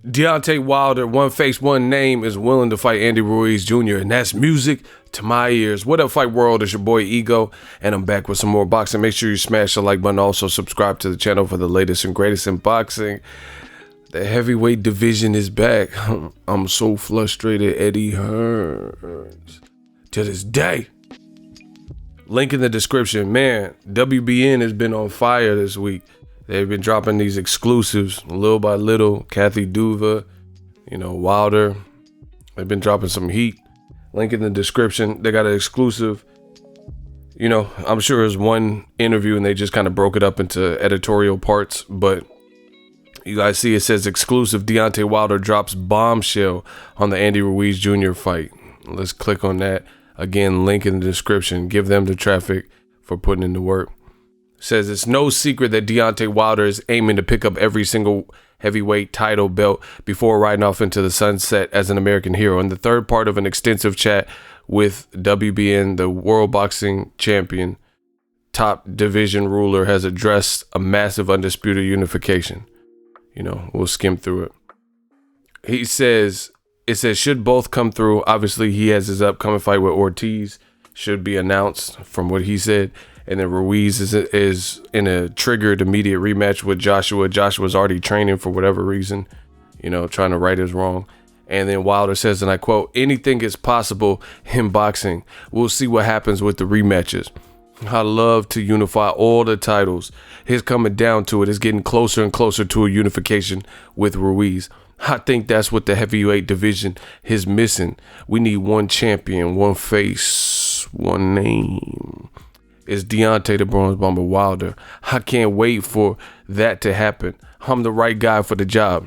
Deontay Wilder, one face, one name, is willing to fight Andy Ruiz Jr., and that's music to my ears. What up, Fight World? It's your boy Ego, and I'm back with some more boxing. Make sure you smash the like button. Also, subscribe to the channel for the latest and greatest in boxing. The heavyweight division is back. I'm so frustrated. Eddie Hearns. To this day. Link in the description. Man, WBN has been on fire this week. They've been dropping these exclusives little by little. Kathy Duva, Wilder. They've been dropping some heat. Link in the description. They got an exclusive. I'm sure it's one interview and they just kind of broke it up into editorial parts. But you guys see it says exclusive. Deontay Wilder drops bombshell on the Andy Ruiz Jr. fight. Let's click on that. Again, link in the description. Give them the traffic for putting in the work. Says it's no secret that Deontay Wilder is aiming to pick up every single heavyweight title belt before riding off into the sunset as an American hero. In the third part of an extensive chat with WBN, the World Boxing Champion, top division ruler, has addressed a massive undisputed unification. We'll skim through it. It says, should both come through, obviously he has his upcoming fight with Ortiz, should be announced from what he said. And then Ruiz is in a triggered immediate rematch with Joshua. Joshua's already training for whatever reason, trying to right his wrong. And then Wilder says, and I quote, anything is possible in boxing. We'll see what happens with the rematches. I love to unify all the titles. It's coming down to it. It's getting closer and closer to a unification with Ruiz. I think that's what the heavyweight division is missing. We need one champion, one face, one name. It's Deontay the Bronze Bomber Wilder. I can't wait for that to happen. I'm the right guy for the job.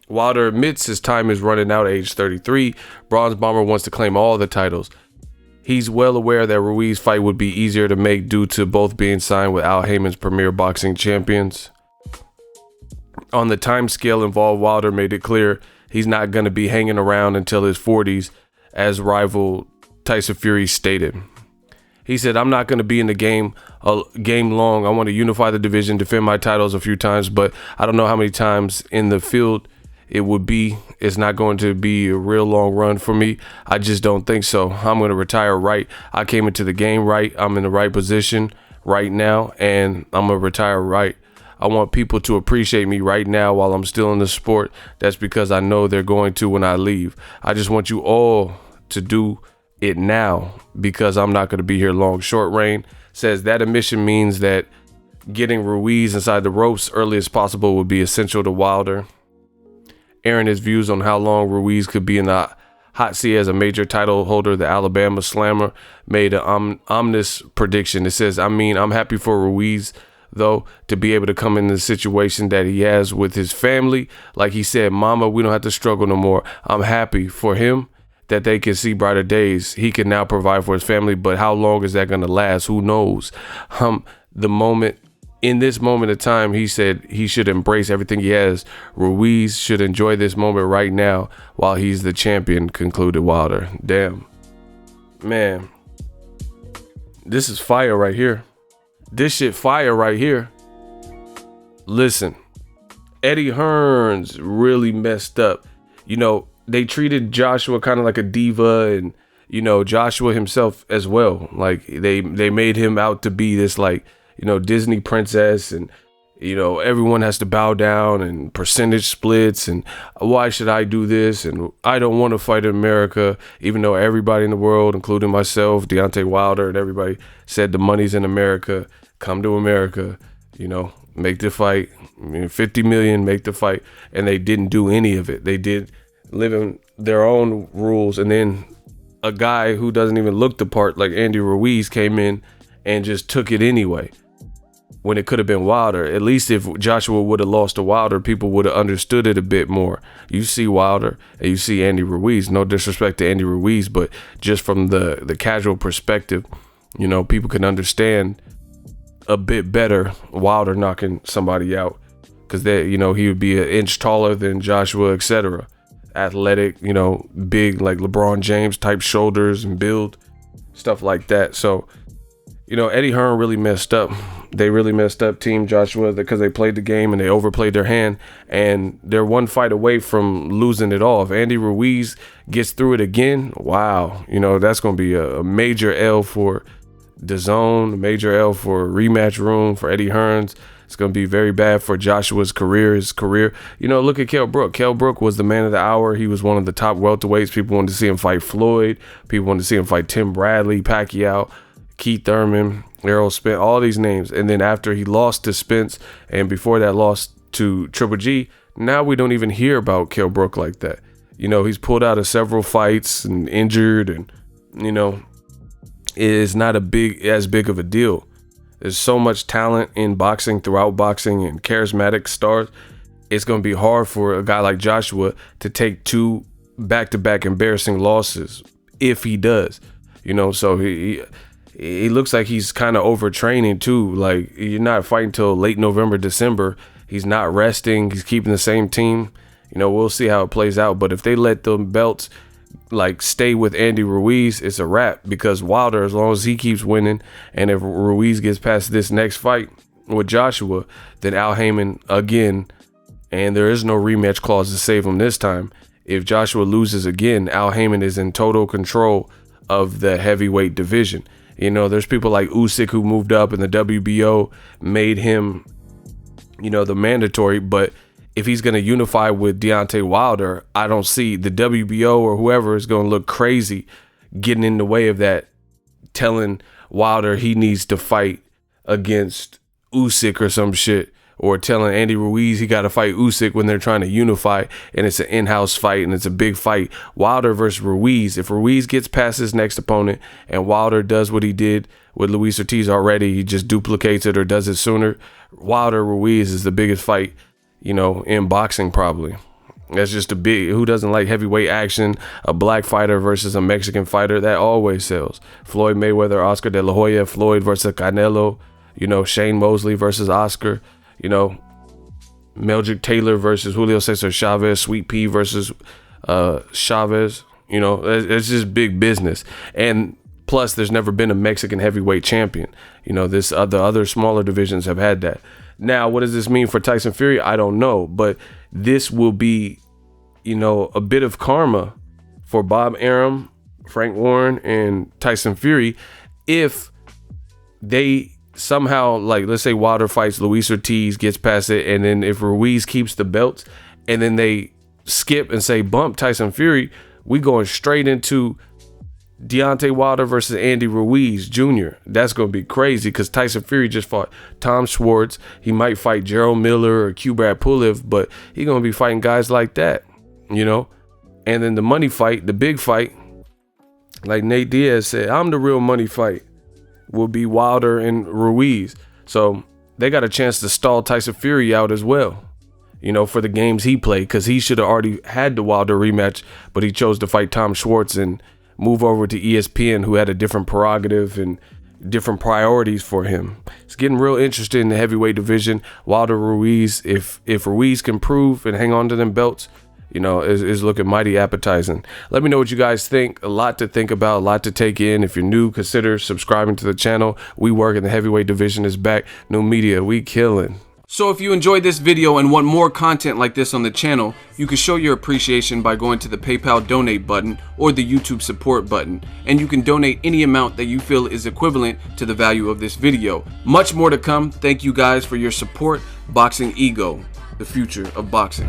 Wilder admits his time is running out at age 33. Bronze Bomber wants to claim all the titles. He's well aware that Ruiz fight would be easier to make due to both being signed with Al Haymon's premier boxing champions. On the time scale involved, Wilder made it clear he's not going to be hanging around until his 40s, as rival Tyson Fury stated. He said, I'm not going to be in the game long. I want to unify the division, defend my titles a few times, but I don't know how many times in the field it would be. It's not going to be a real long run for me. I just don't think so. I'm going to retire right. I came into the game right. I'm in the right position right now, and I'm going to retire right. I want people to appreciate me right now while I'm still in the sport. That's because I know they're going to when I leave. I just want you all to do it now because I'm not going to be here long. Short Reign says that admission means that getting Ruiz inside the ropes early as possible would be essential to Wilder. Airing his views on how long Ruiz could be in the hot seat as a major title holder, the Alabama Slammer made an ominous prediction. It says, I'm happy for Ruiz, though, to be able to come in the situation that he has with his family. Like he said, mama, we don't have to struggle no more. I'm happy for him that they can see brighter days. He can now provide for his family, but how long is that going to last? Who knows? In this moment of time, he said he should embrace everything he has. Ruiz should enjoy this moment right now while he's the champion, concluded Wilder. Damn. Man. This is fire right here. This shit fire right here. Listen. Eddie Hearns really messed up. They treated Joshua kind of like a diva, and Joshua himself as well. Like they made him out to be this Disney princess, and everyone has to bow down, and percentage splits, and why should I do this, and I don't want to fight in America, even though everybody in the world, including myself, Deontay Wilder, and everybody said the money's in America. Come to America, make the fight. 50 million, make the fight, and they didn't do any of it. They did live in their own rules, and then a guy who doesn't even look the part like Andy Ruiz came in and just took it anyway when it could have been Wilder. At least if Joshua would have lost to Wilder, people would have understood it a bit more. You see Wilder and you see Andy Ruiz. No disrespect to Andy Ruiz, but just from the casual perspective, people can understand a bit better Wilder knocking somebody out, because he would be an inch taller than Joshua, etc. Athletic, big, like LeBron James type shoulders and build. stuff like that. So, you know, Eddie Hearn really messed up. They really messed up Team Joshua because they played the game and they overplayed their hand, and they're one fight away from losing it all. If Andy Ruiz gets through it again, wow, you know, that's going to be a major L for DAZN, a major L for rematch room for Eddie Hearns. It's going to be very bad for Joshua's career, You know, look at Kell Brook. Kell Brook was the man of the hour. He was one of the top welterweights. People wanted to see him fight Floyd. People wanted to see him fight Tim Bradley, Pacquiao, Keith Thurman, Errol Spence, all these names. And then after he lost to Spence, and before that lost to Triple G, now we don't even hear about Kell Brook like that. You know, he's pulled out of several fights and injured, and, you know, it is not as big of a deal. There's so much talent in boxing, throughout boxing, and charismatic stars. It's going to be hard for a guy like Joshua to take 2 back-to-back embarrassing losses, if he does. You know, so he looks like he's kind of overtraining too. Like, you're not fighting till late November, December. He's not resting. He's keeping the same team. You know, we'll see how it plays out. But if they let the belts like stay with Andy Ruiz, it's a wrap, because Wilder, as long as he keeps winning, and if Ruiz gets past this next fight with Joshua, then Al Haymon again, and there is no rematch clause to save him this time. If Joshua loses again, Al Haymon is in total control of the heavyweight division. You know, there's people like Usyk who moved up, and the WBO made him, you know, the mandatory. But if he's going to unify with Deontay Wilder, I don't see the WBO or whoever is going to look crazy getting in the way of that, telling Wilder he needs to fight against Usyk or some shit, or telling Andy Ruiz he got to fight Usyk when they're trying to unify and it's an in-house fight and it's a big fight. Wilder versus Ruiz. If Ruiz gets past his next opponent and Wilder does what he did with Luis Ortiz already, he just duplicates it or does it sooner, Wilder Ruiz is the biggest fight, you know, in boxing probably. That's just a big, who doesn't like heavyweight action? A black fighter versus a Mexican fighter, that always sells. Floyd Mayweather, Oscar De La Hoya, Floyd versus Canelo, you know, Shane Mosley versus Oscar, you know, Meldrick Taylor versus Julio Cesar Chavez, Sweet Pea versus Chavez, you know, it's just big business. And plus, there's never been a Mexican heavyweight champion. You know, the other smaller divisions have had that. Now, what does this mean for Tyson Fury? I don't know, but this will be, you know, a bit of karma for Bob Arum, Frank Warren, and Tyson Fury if they somehow, like, let's say Wilder fights Luis Ortiz, gets past it, and then if Ruiz keeps the belts, and then they skip and say bump Tyson Fury, we going straight into Deontay Wilder versus Andy Ruiz Jr. That's going to be crazy, because Tyson Fury just fought Tom Schwartz. He might fight Gerald Miller or Kubrat Pulev, but he's going to be fighting guys like that, you know? And then the money fight, the big fight, like Nate Diaz said, I'm the real money fight, will be Wilder and Ruiz. So they got a chance to stall Tyson Fury out as well, you know, for the games he played, because he should have already had the Wilder rematch, but he chose to fight Tom Schwartz and move over to ESPN, who had a different prerogative and different priorities for him. It's getting real interested in the heavyweight division. Wilder Ruiz, if Ruiz can prove and hang on to them belts, you know, is looking mighty appetizing. Let me know what you guys think. A lot to think about, a lot to take in. If you're new, consider subscribing to the channel. We work in the heavyweight division is back. New media, we killing. So if you enjoyed this video and want more content like this on the channel, you can show your appreciation by going to the PayPal donate button or the YouTube support button, and you can donate any amount that you feel is equivalent to the value of this video. Much more to come. Thank you guys for your support. Boxing Ego, the future of boxing.